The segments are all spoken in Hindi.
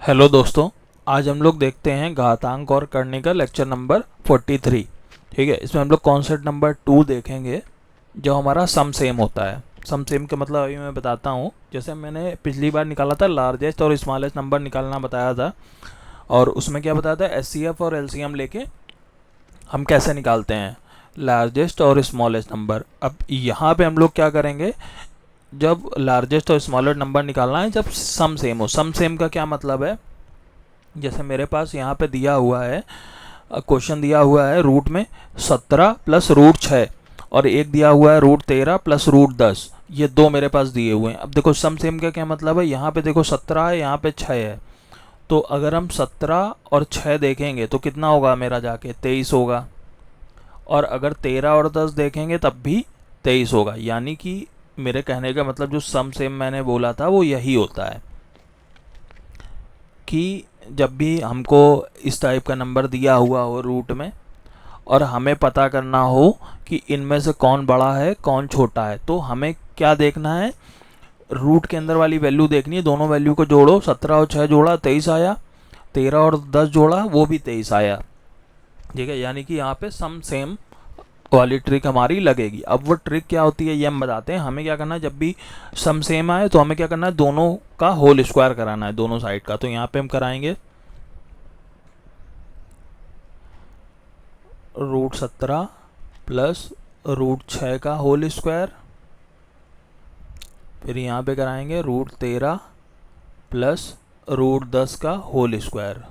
हेलो दोस्तों, आज हम लोग देखते हैं घातांक और करने का लेक्चर नंबर 43। ठीक है, इसमें हम लोग कॉन्सेप्ट नंबर 2 देखेंगे जो हमारा सम सेम होता है। सम सेम का मतलब अभी मैं बताता हूँ। जैसे मैंने पिछली बार निकाला था लार्जेस्ट और स्मॉलेस्ट नंबर निकालना बताया था, और उसमें क्या बताया था, एचसीएफ और एलसीएम लेके हम कैसे निकालते हैं लार्जेस्ट और स्मॉलेस्ट नंबर। अब यहाँ पे हम लोग क्या करेंगे, जब लार्जेस्ट और स्मॉलेस्ट नंबर निकालना है जब सम सेम हो। सम सेम का क्या मतलब है, जैसे मेरे पास यहाँ पे दिया हुआ है, क्वेश्चन दिया हुआ है रूट में 17 प्लस रूट 6, और एक दिया हुआ है रूट 13 प्लस रूट 10। ये दो मेरे पास दिए हुए हैं। अब देखो सम सेम का क्या मतलब है, यहाँ पे देखो 17 है, यहाँ पे 6 है। तो अगर हम 17 और 6 देखेंगे तो कितना होगा मेरा, जाके 23 होगा। और अगर 13 और 10 देखेंगे तब भी 23 होगा। यानी कि मेरे कहने का मतलब जो सम सेम मैंने बोला था वो यही होता है कि जब भी हमको इस टाइप का नंबर दिया हुआ हो रूट में, और हमें पता करना हो कि इनमें से कौन बड़ा है कौन छोटा है, तो हमें क्या देखना है, रूट के अंदर वाली वैल्यू देखनी है। दोनों वैल्यू को जोड़ो, 17 और 6 जोड़ा 23 आया, 13 और 10 जोड़ा वो भी 23 आया। ठीक है, यानी कि यहाँ पे सम सेम वाली ट्रिक हमारी लगेगी। अब वो ट्रिक क्या होती है ये हम बताते हैं। हमें क्या करना है, जब भी सम सेम आए तो हमें क्या करना है, दोनों का होल स्क्वायर कराना है, दोनों साइड का। तो यहाँ पे हम कराएंगे रूट 17 प्लस रूट 6 का होल स्क्वायर, फिर यहाँ पे कराएंगे रूट 13 प्लस रूट 10 का होल स्क्वायर।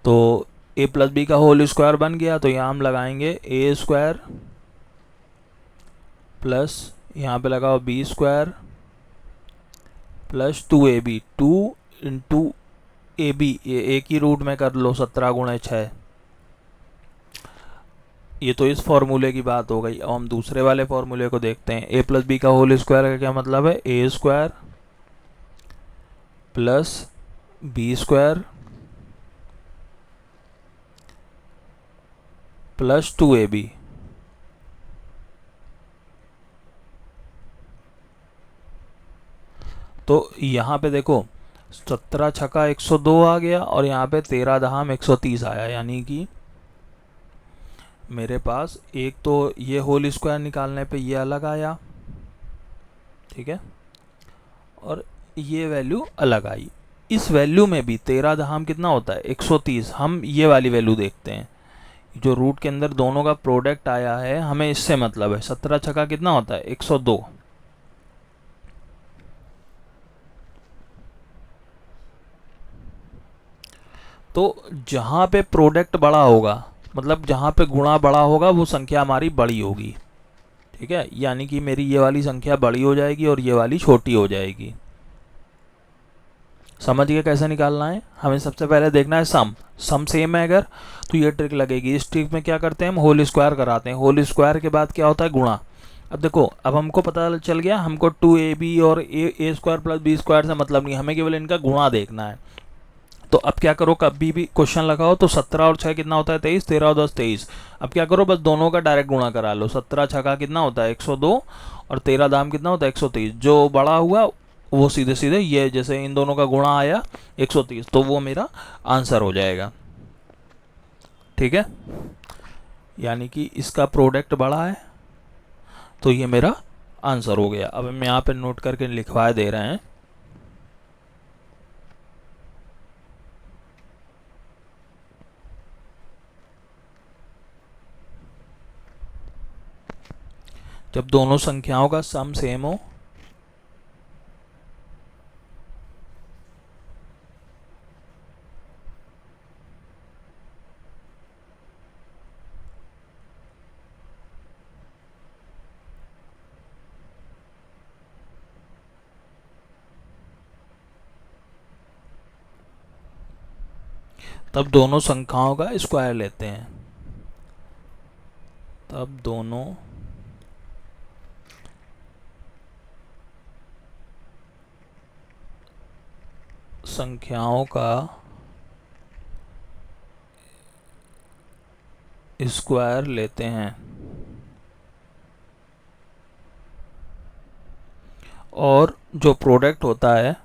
तो ए प्लस बी का होल स्क्वायर बन गया, तो यहाँ हम लगाएंगे ए स्क्वायर प्लस यहाँ पे लगाओ b square plus 2ab। 2 into a b, ये एक ही रूट में कर लो, 17 गुणे 6। ये तो इस फॉर्मूले की बात हो गई। अब हम दूसरे वाले फॉर्मूले को देखते हैं। ए प्लस बी का होल स्क्वायर का क्या मतलब है, A square plus B square plus 2ab। तो यहाँ पे देखो 17 छक्का 102 आ गया, और यहाँ पे 13 दहाम 130 आया। यानी कि मेरे पास एक तो ये होल स्क्वायर निकालने पे ये अलग आया, ठीक है, और ये वैल्यू अलग आई। इस वैल्यू में भी 13 दहाम कितना होता है, 130। हम ये वाली वैल्यू देखते हैं, जो रूट के अंदर दोनों का प्रोडक्ट आया है, हमें इससे मतलब है। 17 छक्का कितना होता है, 102। तो जहाँ पे प्रोडक्ट बड़ा होगा, मतलब जहाँ पे गुणा बड़ा होगा, वो संख्या हमारी बड़ी होगी। ठीक है, यानी कि मेरी ये वाली संख्या बड़ी हो जाएगी और ये वाली छोटी हो जाएगी। समझ गए कैसे निकालना है। हमें सबसे पहले देखना है सम सेम है अगर, तो ये ट्रिक लगेगी। इस ट्रिक में क्या करते हैं, हम होल स्क्वायर कराते हैं। होल स्क्वायर के बाद क्या होता है, गुणा। अब देखो, अब हमको पता चल गया, हमको 2ab और ए स्क्वायर प्लस बी स्क्वायर से मतलब नहीं, हमें केवल इनका गुणा देखना है। तो अब क्या करो, कभी भी क्वेश्चन लगाओ तो 17 और 6 कितना होता है, 23, 13 और 10 23। अब क्या करो, बस दोनों का डायरेक्ट गुणा करा लो। 17 6 का कितना होता है, 102, और 13 दाम कितना होता है, 130। जो बड़ा हुआ वो सीधे सीधे ये, जैसे इन दोनों का गुणा आया 130, तो वो मेरा आंसर हो जाएगा। ठीक है, यानी कि इसका प्रोडक्ट बड़ा है, तो ये मेरा आंसर हो गया। अब हम यहाँ पे नोट करके लिखवा दे रहे हैं। जब दोनों संख्याओं का सम सेम हो, तब दोनों संख्याओं का स्क्वायर लेते हैं। तब दोनों संख्याओं का स्क्वायर लेते हैं, और जो प्रोडक्ट होता है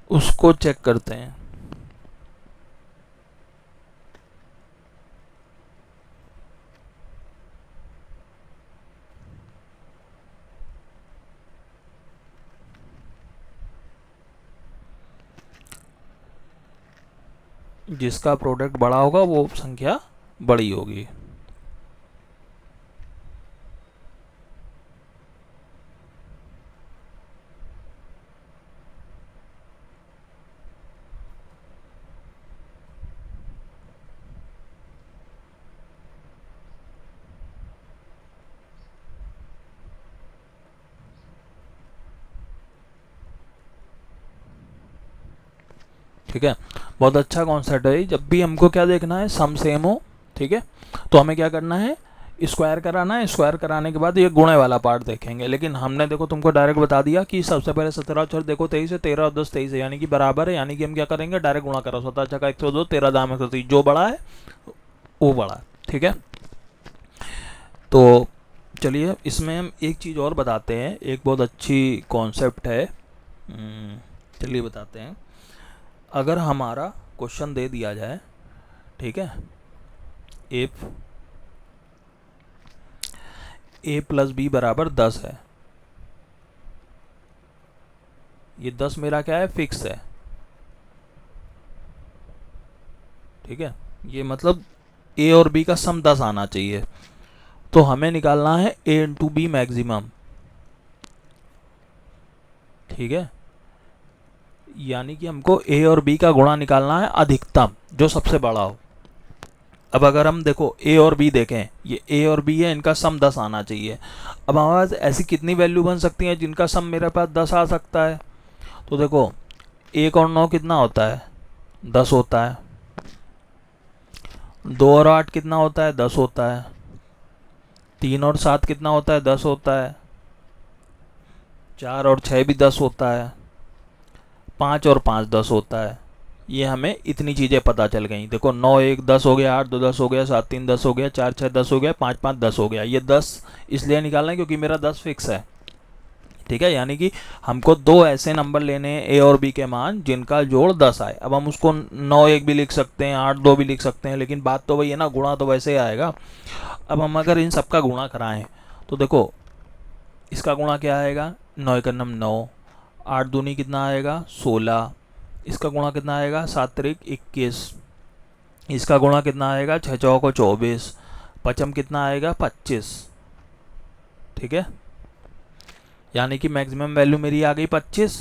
उसको चेक करते हैं। जिसका प्रोडक्ट बड़ा होगा वो संख्या बड़ी होगी। ठीक है, बहुत अच्छा कॉन्सेप्ट है। जब भी हमको क्या देखना है, सम सेम हो, ठीक है, तो हमें क्या करना है, स्क्वायर कराना है। स्क्वायर कराने के बाद ये गुणे वाला पार्ट देखेंगे। लेकिन हमने देखो तुमको डायरेक्ट बता दिया कि सबसे पहले 17 और देखो 23 है, 13 और 10 23 है, यानी कि बराबर है। यानी कि हम क्या करेंगे, डायरेक्ट गुणा करो। 17 छक्का 102, 13 दाम 130, जो बड़ा है वो बड़ा है। ठीक है, तो चलिए इसमें हम एक चीज़ और बताते हैं, एक बहुत अच्छी कॉन्सेप्ट है। चलिए बताते हैं। अगर हमारा क्वेश्चन दे दिया जाए, ठीक है, इफ a प्लस बी बराबर 10 है, ये 10 मेरा क्या है, फिक्स है। ठीक है, ये मतलब a और b का सम 10 आना चाहिए। तो हमें निकालना है a इंटू बी मैक्सिमम। ठीक है, यानी कि हमको a और b का गुणा निकालना है अधिकतम, जो सबसे बड़ा हो। अब अगर हम देखो a और b देखें, ये a और b है, इनका सम 10 आना चाहिए। अब हमारे पास ऐसी कितनी वैल्यू बन सकती हैं जिनका सम मेरे पास 10 आ सकता है? तो देखो 1 और 9 कितना होता है, 10 होता है। 2 और 8 कितना होता है, 10 होता है। 3 और 7 कितना होता है, 10 होता है। 4 और 6 भी 10 होता है। 5 और 5 10 होता है। ये हमें इतनी चीज़ें पता चल गई। देखो 9 1 10 हो गया, 8 2 10 हो गया, 7 3 10 हो गया, 4 6 10 हो गया, 5 5 10 हो गया। ये 10 इसलिए निकालना है क्योंकि मेरा 10 फिक्स है। ठीक है, यानी कि हमको दो ऐसे नंबर लेने हैं ए और बी के मान जिनका जोड़ 10 आए। अब हम उसको 9 1 भी लिख सकते हैं, 8 2 भी लिख सकते हैं, लेकिन बात तो वही है ना, गुणा तो वैसे ही आएगा। अब हम अगर इन सबका गुणा कराएं तो देखो इसका गुणा क्या आएगा, 9 1 9, 8 दूनी कितना आएगा 16, इसका गुणा कितना आएगा 7 3 21, इसका गुणा कितना आएगा 6 4 24, पचम कितना आएगा 25। ठीक है, यानी कि मैक्सिमम वैल्यू मेरी आ गई 25।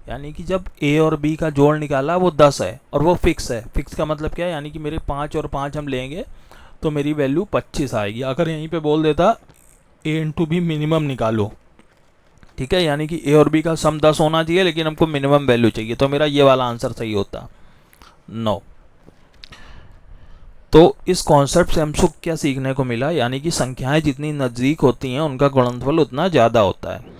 यानी कि जब ए और बी का जोड़ निकाला वो 10 है और वो फिक्स है। फिक्स का मतलब क्या है, यानी कि मेरे 5 और 5 हम लेंगे तो मेरी वैल्यू 25 आएगी। अगर यहीं पे बोल देता ए इंटू बी मिनिमम निकालो, ठीक है, यानी कि ए और बी का सम 10 होना चाहिए लेकिन हमको मिनिमम वैल्यू चाहिए, तो मेरा ये वाला आंसर सही होता 9। तो इस कॉन्सेप्ट से हमको क्या सीखने को मिला, यानी कि संख्याएं जितनी नज़दीक होती हैं उनका गुणनफल उतना ज़्यादा होता है।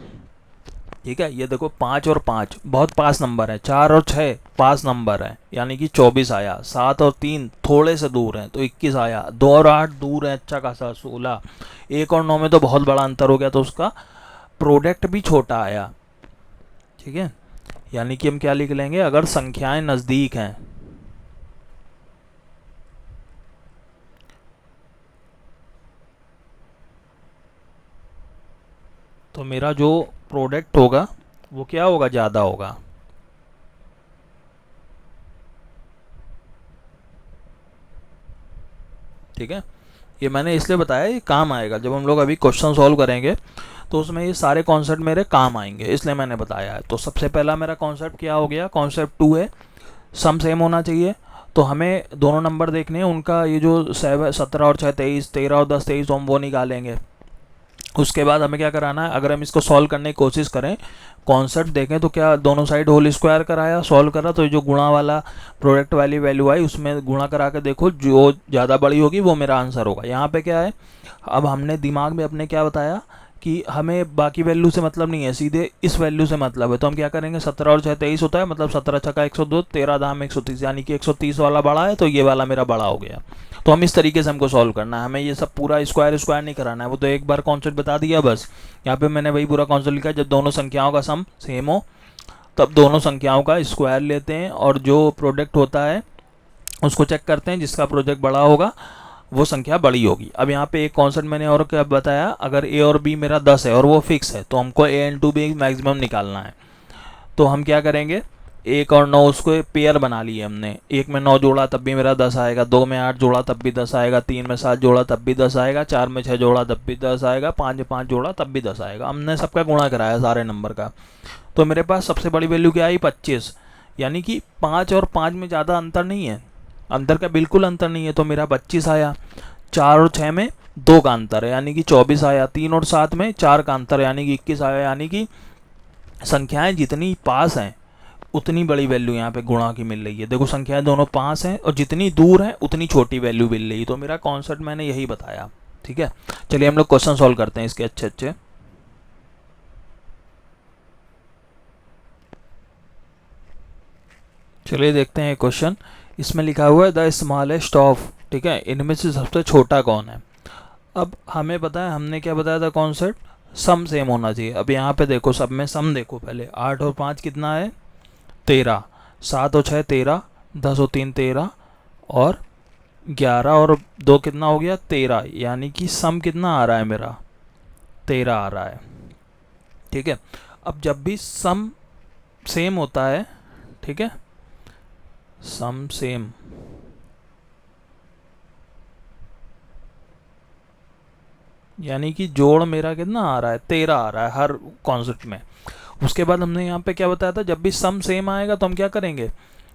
ठीक है, ये देखो 5 और 5 बहुत पास नंबर है, 4 और 6 पास नंबर है, यानी कि 24 आया। 7 और 3 थोड़े से दूर हैं तो 21 आया। 2 और 8 दूर है अच्छा खासा 16। 1 और 9 में तो बहुत बड़ा अंतर हो गया तो उसका प्रोडक्ट भी छोटा आया। ठीक है, यानी कि हम क्या लिख लेंगे, अगर संख्याएं नज़दीक हैं तो मेरा जो प्रोडक्ट होगा वो क्या होगा, ज़्यादा होगा। ठीक है, ये मैंने इसलिए बताया, ये काम आएगा जब हम लोग अभी क्वेश्चन सॉल्व करेंगे तो उसमें ये सारे कॉन्सेप्ट मेरे काम आएंगे, इसलिए मैंने बताया है। तो सबसे पहला मेरा कॉन्सेप्ट क्या हो गया, कॉन्सेप्ट 2 है, सम सेम होना चाहिए। तो हमें दोनों नंबर देखने हैं, उनका ये जो 17 और 6 23, 13 और 10 23, तो हम वो निकालेंगे। उसके बाद हमें क्या कराना है, अगर हम इसको सॉल्व करने की कोशिश करें, कॉन्सेप्ट देखें तो क्या दोनों साइड होल स्क्वायर कराया, सॉल्व करा तो जो गुणा वाला प्रोडक्ट वाली वैल्यू आई उसमें गुणा करा के देखो, जो ज़्यादा बड़ी होगी वो मेरा आंसर होगा। यहाँ पे क्या है, अब हमने दिमाग में अपने क्या बताया कि हमें बाकी वैल्यू से मतलब नहीं है, सीधे इस वैल्यू से मतलब है। तो हम क्या करेंगे, 17 और 6 23 होता है, मतलब 17 छक्का 102, 13 दाम 130, यानी कि 130 वाला बड़ा है तो ये वाला मेरा बड़ा हो गया। तो हम इस तरीके से हमको सॉल्व करना है, हमें ये सब पूरा स्क्वायर स्क्वायर नहीं कराना है, वो तो एक बार कॉन्सेप्ट बता दिया बस। यहाँ पे मैंने वही पूरा कॉन्सेप्ट लिखा है, जब दोनों संख्याओं का सम सेम हो तब दोनों संख्याओं का स्क्वायर लेते हैं और जो प्रोडक्ट होता है उसको चेक करते हैं, जिसका प्रोडक्ट बड़ा होगा वो संख्या बड़ी होगी। अब यहाँ पे एक कॉन्सेप्ट मैंने और क्या बताया, अगर ए और बी मेरा 10 है और वो फिक्स है तो हमको ए इंटू बी मैक्सिमम निकालना है। तो हम क्या करेंगे, 1 और 9 उसको पेयर बना लिए हमने, 1 में 9 जोड़ा तब भी मेरा 10 आएगा, 2 में 8 जोड़ा तब भी 10 आएगा, 3 में 7 जोड़ा तब भी 10 आएगा, 4 में 6 जोड़ा तब भी 10 आएगा, 5 में 5 जोड़ा तब भी 10 आएगा। हमने सबका गुणा कराया सारे नंबर का। तो मेरे पास सबसे बड़ी वैल्यू क्या आई, 25, यानी कि 5 और 5 में ज़्यादा अंतर नहीं है, अंतर का बिल्कुल अंतर नहीं है, तो मेरा 25 आया। 4 और 6 में 2 का अंतर है यानी कि 24 आया। 3 और 7 में 4 का अंतर है यानी कि 21 आया। यानी कि संख्याएं जितनी पास हैं उतनी बड़ी वैल्यू यहाँ पे गुणा की मिल रही है। देखो संख्याएं दोनों पास हैं और जितनी दूर हैं उतनी छोटी वैल्यू मिल रही है। तो मेरा कॉन्सेप्ट मैंने यही बताया, ठीक है। चलिए हम लोग क्वेश्चन सॉल्व करते हैं इसके अच्छे। चलिए देखते हैं क्वेश्चन। इसमें लिखा हुआ है द स्मॉलेस्ट ऑफ, ठीक है, इनमें से सबसे छोटा कौन है। अब हमें पता है, हमने क्या बताया था कॉन्सेप्ट, सम सेम होना चाहिए। अब यहाँ पे देखो सब में सम देखो पहले, 8 और 5 कितना है 13, 7 और 6 13, 10 और 3 13 और 11 और 2 कितना हो गया 13, यानी कि सम कितना आ रहा है मेरा 13 आ रहा है, ठीक है। अब जब भी सम सेम होता है, ठीक है, सम सेम, यानी कि जोड़ मेरा कितना आ रहा है 13 आ रहा है हर कॉन्सेप्ट में। उसके बाद हमने यहाँ पे क्या बताया था, जब भी सम सेम आएगा तो हम क्या करेंगे,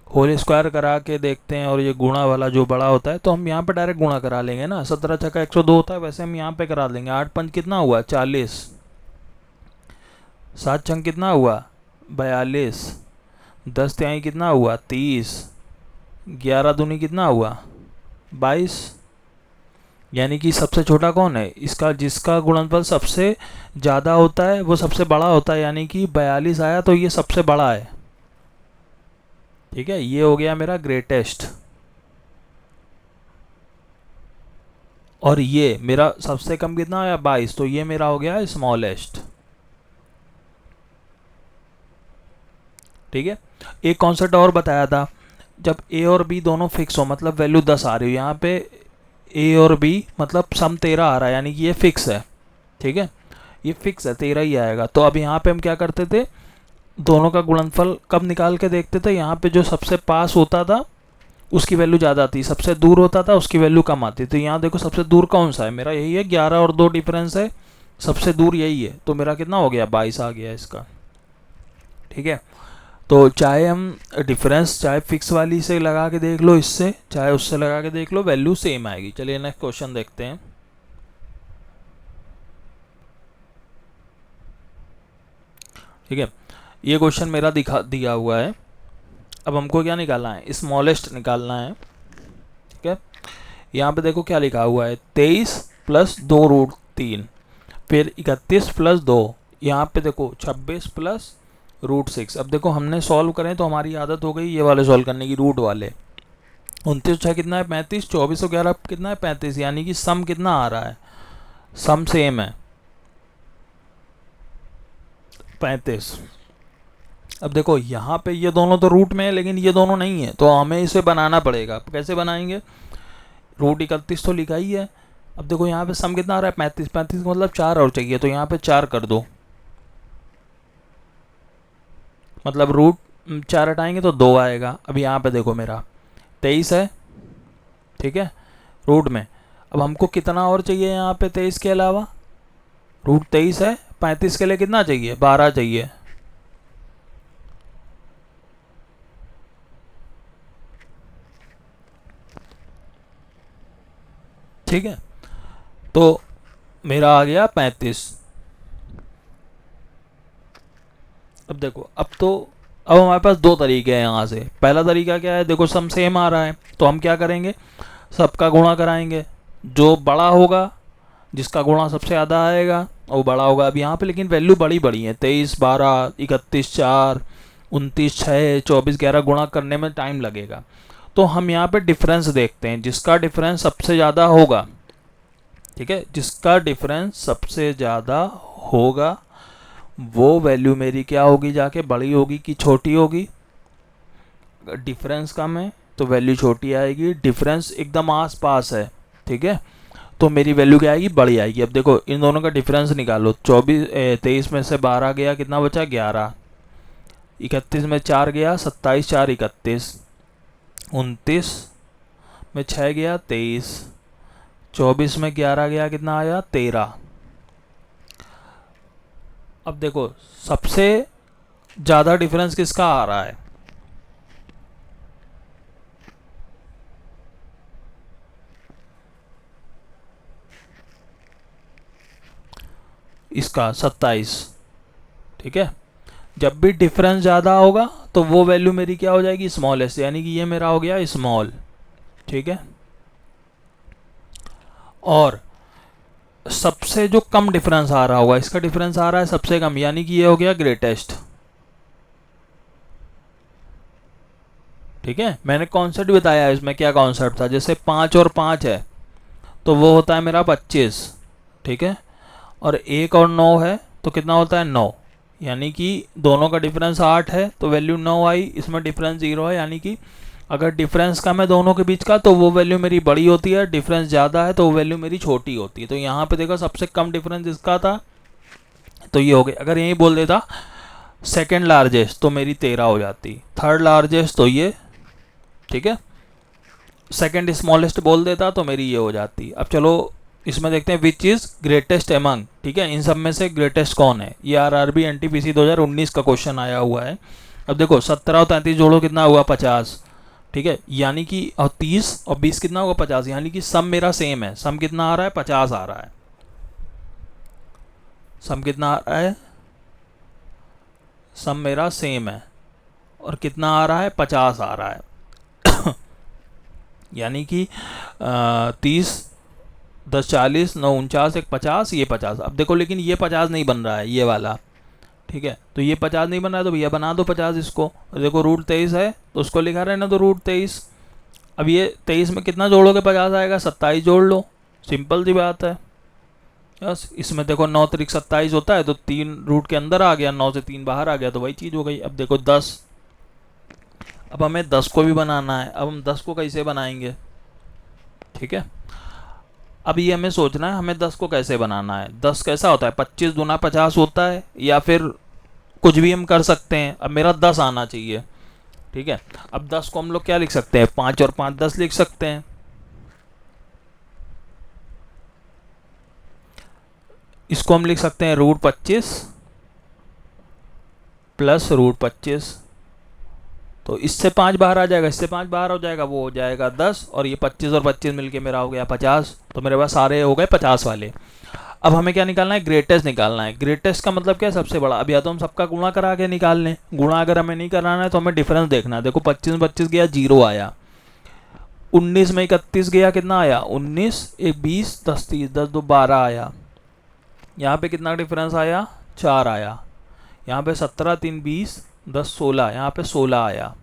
होल स्क्वायर करा के देखते हैं, और ये गुणा वाला जो बड़ा होता है तो हम यहाँ पे डायरेक्ट गुणा करा लेंगे ना। 17 छक्का 102 होता है, वैसे हम यहाँ पे करा लेंगे। 8 पंच कितना हुआ 40, 7 छंग कितना हुआ 42, 10 तिहाई कितना हुआ 30, 11 दूनी कितना हुआ 22, यानी कि सबसे छोटा कौन है इसका, जिसका गुणनफल सबसे ज़्यादा होता है वो सबसे बड़ा होता है, यानी कि 42 आया तो ये सबसे बड़ा है, ठीक है। ये हो गया मेरा ग्रेटेस्ट, और ये मेरा सबसे कम कितना आया 22, तो ये मेरा हो गया स्मॉलेस्ट, ठीक है। एक कॉन्सेप्ट और बताया था, जब ए और बी दोनों फिक्स हो, मतलब वैल्यू 10 आ रही हो, यहाँ पे ए और बी मतलब सम 13 आ रहा है, यानी कि ये फिक्स है, ठीक है, ये फिक्स है 13 ही आएगा। तो अब यहाँ पे हम क्या करते थे, दोनों का गुणनफल कब निकाल के देखते थे, यहाँ पे जो सबसे पास होता था उसकी वैल्यू ज़्यादा आती, सबसे दूर होता था उसकी वैल्यू कम आती। तो यहाँ देखो सबसे दूर कौन सा है मेरा, यही है, 11 और 2 डिफरेंस है, सबसे दूर यही है, तो मेरा कितना हो गया 22 आ गया इसका, ठीक है। तो चाहे हम डिफरेंस चाहे फिक्स वाली से लगा के देख लो, इससे चाहे उससे लगा के देख लो, वैल्यू सेम आएगी। चलिए नेक्स्ट क्वेश्चन देखते हैं। ठीक है, ये क्वेश्चन मेरा दिया हुआ है। अब हमको क्या निकालना है, स्मॉलेस्ट निकालना है, ठीक है। यहाँ पे देखो क्या लिखा हुआ है, 23 प्लस 2 रूट 3, फिर 31 प्लस 2, यहाँ पे देखो 26 प्लस रूट 6। अब देखो हमने सॉल्व करें तो हमारी आदत हो गई ये वाले सॉल्व करने की, रूट वाले। 29 6 कितना है 35, 24 और 11 कितना है 35, यानी कि सम कितना आ रहा है, सम सेम है 35। अब देखो यहाँ पे ये दोनों तो रूट में है लेकिन ये दोनों नहीं है, तो हमें इसे बनाना पड़ेगा। कैसे बनाएंगे, रूट 31 तो लिखा ही है। अब देखो यहाँ पे सम कितना आ रहा है 35, 35 का मतलब 4 और चाहिए, तो यहाँ पे 4 कर दो, मतलब रूट 4 हटाएंगे तो 2 आएगा। अब यहाँ पे देखो मेरा 23 है, ठीक है, रूट में। अब हमको कितना और चाहिए यहाँ पे 23 के अलावा, रूट 23 है, 35 के लिए कितना चाहिए 12 चाहिए, ठीक है। तो मेरा आ गया 35। अब देखो अब हमारे पास दो तरीके हैं यहाँ से। पहला तरीका क्या है, देखो सम सेम आ रहा है तो हम क्या करेंगे, सबका गुणा कराएंगे, जो बड़ा होगा जिसका गुणा सबसे ज़्यादा आएगा वो बड़ा होगा। अब यहाँ पे लेकिन वैल्यू बड़ी बड़ी है, 23 12, 31 4, 29 6, 24 11 गुणा करने में टाइम लगेगा। तो हम यहाँ पे डिफरेंस देखते हैं, जिसका डिफरेंस सबसे ज़्यादा होगा, ठीक है, जिसका डिफरेंस सबसे ज़्यादा होगा वो वैल्यू मेरी क्या होगी, जाके बड़ी होगी कि छोटी होगी। अगर डिफरेंस कम है तो वैल्यू छोटी आएगी, डिफरेंस एकदम आस पास है, ठीक है, तो मेरी वैल्यू क्या आएगी, बड़ी आएगी। अब देखो इन दोनों का डिफरेंस निकालो, 23 में से 12 गया, कितना बचा 11, 31 में 4 गया, 27, 4 31, 29 में 6 गया 23, 24 में 11 गया, कितना आया 13। अब देखो सबसे ज़्यादा डिफरेंस किसका आ रहा है, इसका 27, ठीक है। जब भी डिफरेंस ज़्यादा होगा तो वो वैल्यू मेरी क्या हो जाएगी, स्मॉलेस्ट, यानी कि ये मेरा हो गया स्मॉल, ठीक है। और सबसे जो कम डिफरेंस आ रहा होगा, इसका डिफरेंस आ रहा है सबसे कम, यानी कि ये हो गया ग्रेटेस्ट, ठीक है। मैंने कॉन्सेप्ट बताया इसमें, क्या कॉन्सेप्ट था, जैसे 5 और 5 है तो वो होता है मेरा 25, ठीक है, और 1 और 9 है तो कितना होता है 9, यानी कि दोनों का डिफरेंस 8 है तो वैल्यू 9 आई, इसमें डिफरेंस 0 है, यानी कि अगर डिफरेंस कम है दोनों के बीच का तो वो वैल्यू मेरी बड़ी होती है, डिफरेंस ज़्यादा है तो वो वैल्यू मेरी छोटी होती है। तो यहाँ पे देखो सबसे कम डिफरेंस इसका था तो ये हो गया। अगर यही बोल देता सेकेंड लार्जेस्ट तो मेरी 13 हो जाती, थर्ड लार्जेस्ट तो ये, ठीक है, सेकेंड स्मॉलेस्ट बोल देता तो मेरी ये हो जाती। अब चलो इसमें देखते हैं विच इज़ ग्रेटेस्ट एमंग, ठीक है, इन सब में से ग्रेटेस्ट कौन है। ये आरआरबी एनटीपीसी 2019 का क्वेश्चन आया हुआ है। अब देखो 17 और 33 जोड़ो कितना हुआ 50, ठीक है, यानी कि और 30 और 20 कितना होगा 50, यानी कि सम मेरा सेम है। सम कितना आ रहा है 50 आ रहा है, सम कितना आ रहा है, सम मेरा सेम है और कितना आ रहा है 50 आ रहा है यानी कि 30 10 40 9 49 1 50, ये 50। अब देखो लेकिन ये 50 नहीं बन रहा है ये वाला, ठीक है, तो ये 50 नहीं बन रहा है तो भैया बना दो 50 इसको। देखो रूट 23 है तो उसको लिखा रहना तो रूट 23। अब ये 23 में कितना जोड़ोगे 50 आएगा, 27 जोड़ लो, सिंपल सी बात है। बस इसमें देखो 9 3 27 होता है तो 3 रूट के अंदर आ गया, 9 से 3 बाहर आ गया तो वही चीज़ हो गई। अब देखो 10, अब हमें 10 को भी बनाना है। अब हम 10 को कैसे बनाएंगे, ठीक है, अब ये हमें सोचना है हमें 10 को कैसे बनाना है। 10 कैसा होता है 25 दूना 50 होता है, या फिर कुछ भी हम कर सकते हैं। अब मेरा 10 आना चाहिए, ठीक है। अब 10 को हम लोग क्या लिख सकते हैं, 5 और 5 10 लिख सकते हैं। इसको हम लिख सकते हैं रूट 25 प्लस रूट 25, तो इससे 5 बाहर आ जाएगा, इससे 5 बाहर हो जाएगा, वो हो जाएगा 10, और ये 25 और 25 मिलके मेरा हो गया 50। तो मेरे पास सारे हो गए 50 वाले। अब हमें क्या निकालना है, ग्रेटेस्ट निकालना है। ग्रेटेस्ट का मतलब क्या है, सबसे बड़ा। अब या तो हम सबका गुणा करा के निकाल लें, गुणा अगर हमें नहीं कराना है तो हमें डिफरेंस देखना है। देखो 25 में 25 गया 0 आया, 19 में 31 गया कितना आया 19, 1 20 10 30 10 2 12 आया। यहाँ पे कितना डिफरेंस आया 4 आया। यहाँ पे 17 3 20 10 16, यहाँ पे 16 आया,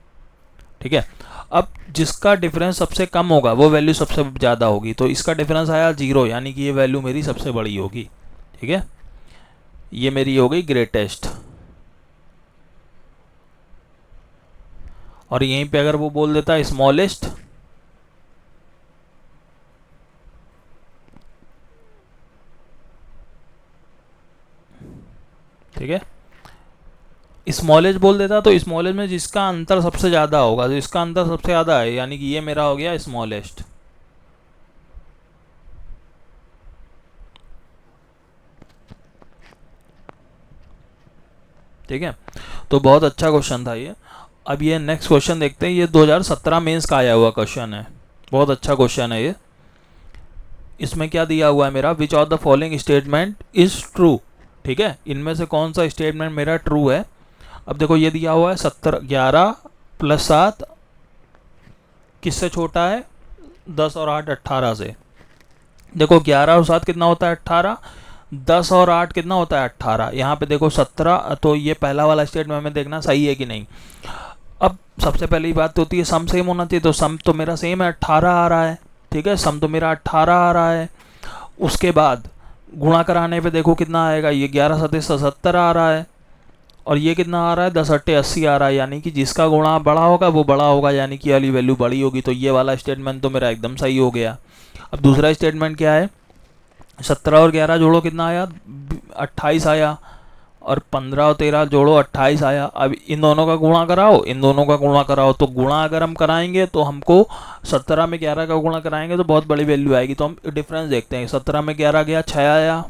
ठीक है। अब जिसका डिफरेंस सबसे कम होगा वो वैल्यू सबसे ज़्यादा होगी, तो इसका डिफरेंस आया 0, यानी कि ये वैल्यू मेरी सबसे बड़ी होगी, ठीक है। ये मेरी हो गई ग्रेटेस्ट। और यहीं पे अगर वो बोल देता है स्मॉलेस्ट, ठीक है, स्मॉलेज बोल देता तो स्मॉलेज में जिसका अंतर सबसे ज़्यादा होगा, तो इसका अंतर सबसे ज़्यादा है, यानी कि ये मेरा हो गया स्मॉलेस्ट, ठीक है। तो बहुत अच्छा क्वेश्चन था ये। अब ये नेक्स्ट क्वेश्चन देखते हैं। ये 2017 मेंस का आया हुआ क्वेश्चन है, बहुत अच्छा क्वेश्चन है ये। इसमें क्या दिया हुआ है मेरा, which of the following statement is true, ठीक है, इनमें से कौन सा स्टेटमेंट मेरा ट्रू है। अब देखो ये दिया हुआ है 11 + 7 किससे छोटा है, 10 और 8 18 से। देखो 11 और 7 कितना होता है 18, 10 और 8 कितना होता है 18। यहाँ पे देखो 17, तो ये पहला वाला स्टेटमेंट हमें देखना सही है कि नहीं। अब सबसे पहली बात तो होती है सम सेम होना चाहिए, तो सम तो मेरा सेम है 18 आ रहा है, ठीक है, सम तो मेरा 18 आ रहा है। उसके बाद गुणा कराने पे देखो कितना आएगा, ये 11 सत्ते 77 आ रहा है और ये कितना आ रहा है 10 अट्टे 80 आ रहा है, यानी कि जिसका गुणा बड़ा होगा वो बड़ा होगा, यानी कि वाली वैल्यू बड़ी होगी। तो ये वाला स्टेटमेंट तो मेरा एकदम सही हो गया। अब दूसरा स्टेटमेंट क्या है, 17 और 11 जोड़ो कितना आया 28 आया, और 15 और 13 जोड़ो 28 आया। अब इन दोनों का गुणा कराओ, इन दोनों का गुणा कराओ, तो गुणा अगर हम कराएंगे तो हमको 17 में 11 का गुणा कराएंगे तो बहुत बड़ी वैल्यू आएगी। तो हम डिफरेंस देखते हैं, 17 में 11 गया 6 आया,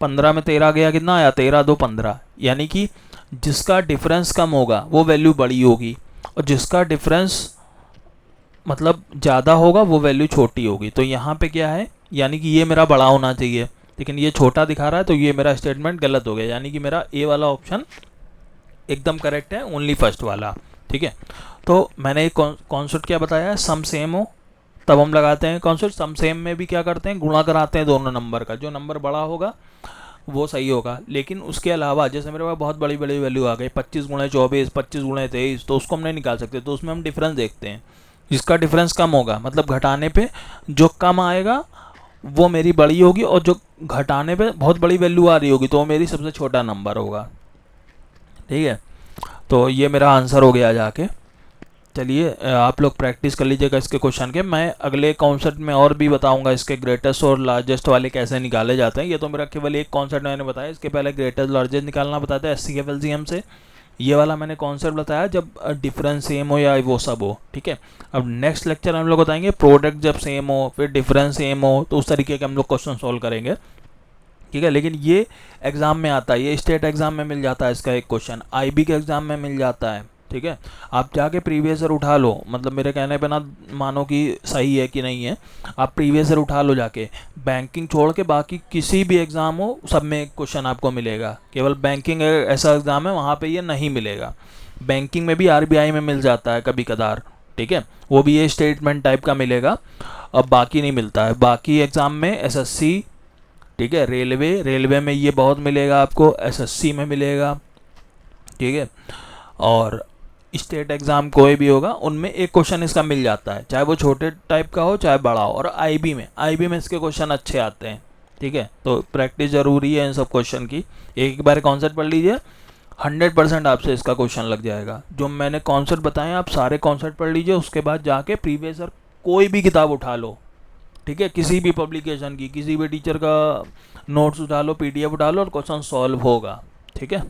15 में 13 गया कितना आया 13 2 15, यानी कि जिसका डिफरेंस कम होगा वो वैल्यू बड़ी होगी और जिसका डिफरेंस मतलब ज़्यादा होगा वो वैल्यू छोटी होगी। तो यहाँ पे क्या है, यानी कि ये मेरा बड़ा होना चाहिए लेकिन ये छोटा दिखा रहा है, तो ये मेरा स्टेटमेंट गलत हो गया, यानी कि मेरा ए वाला ऑप्शन एकदम करेक्ट है, ओनली फर्स्ट वाला। ठीक है, तो मैंने एक कॉन्सेप्ट क्या बताया है, सम सेम हो तब हम लगाते हैं कॉन्सेप्ट। सम सेम में भी क्या करते हैं, गुणा कराते हैं दोनों नंबर का, जो नंबर बड़ा होगा वो सही होगा। लेकिन उसके अलावा जैसे मेरे पास बहुत बड़ी बड़ी वैल्यू आ गई 25 गुणे 24, 25 गुणे 23, तो उसको हम नहीं निकाल सकते, तो उसमें हम डिफरेंस देखते हैं। जिसका डिफरेंस कम होगा मतलब घटाने पे जो कम आएगा वो मेरी बड़ी होगी, और जो घटाने पे बहुत बड़ी वैल्यू आ रही होगी तो वो मेरी सबसे छोटा नंबर होगा। ठीक है, तो ये मेरा आंसर हो गया जाके। चलिए आप लोग प्रैक्टिस कर लीजिएगा इसके क्वेश्चन के। मैं अगले कॉन्सेप्ट में और भी बताऊंगा इसके ग्रेटेस्ट और लार्जेस्ट वाले कैसे निकाले जाते हैं। ये तो मेरा केवल एक कॉन्सेप्ट मैंने बताया, इसके पहले ग्रेटेस्ट लार्जेस्ट निकालना बताता है HCF LCM से। ये वाला मैंने कॉन्सेप्ट बताया जब डिफरेंस सेम हो या वो सब हो। ठीक है, अब नेक्स्ट लेक्चर हम लोग बताएंगे प्रोडक्ट जब सेम हो, फिर डिफरेंस सेम हो, तो उस तरीके के हम लोग क्वेश्चन सॉल्व करेंगे। ठीक है, लेकिन ये एग्ज़ाम में आता है, ये स्टेट एग्ज़ाम में मिल जाता है इसका एक क्वेश्चन, IB के एग्ज़ाम में मिल जाता है। ठीक है, आप जाके प्रीवियस ईयर उठा लो, मतलब मेरे कहने पे ना मानो कि सही है कि नहीं है, आप प्रीवियस ईयर उठा लो जाके। बैंकिंग छोड़ के बाकी किसी भी एग्ज़ाम हो सब में एक क्वेश्चन आपको मिलेगा, केवल बैंकिंग ऐसा एग्ज़ाम है वहाँ पे ये नहीं मिलेगा। बैंकिंग में भी RBI में मिल जाता है कभी कदार। ठीक है, वो भी ये स्टेटमेंट टाइप का मिलेगा, अब बाकी नहीं मिलता है। बाकी एग्ज़ाम में SSC, ठीक है, रेलवे में ये बहुत मिलेगा आपको, SSC में मिलेगा। ठीक है, और स्टेट एग्ज़ाम कोई भी होगा उनमें एक क्वेश्चन इसका मिल जाता है, चाहे वो छोटे टाइप का हो चाहे बड़ा हो। और IB में इसके क्वेश्चन अच्छे आते हैं। ठीक है, तो प्रैक्टिस ज़रूरी है इन सब क्वेश्चन की। एक बार कॉन्सेप्ट पढ़ लीजिए, 100% आपसे इसका क्वेश्चन लग जाएगा। जो मैंने कॉन्सेप्ट बताए आप सारे कॉन्सेप्ट पढ़ लीजिए, उसके बाद जाके प्रीवियस ईयर कोई भी किताब उठा लो। ठीक है, किसी भी पब्लिकेशन की, किसी भी टीचर का नोट्स उठा लो, PDF उठा लो और क्वेश्चन सॉल्व होगा। ठीक है।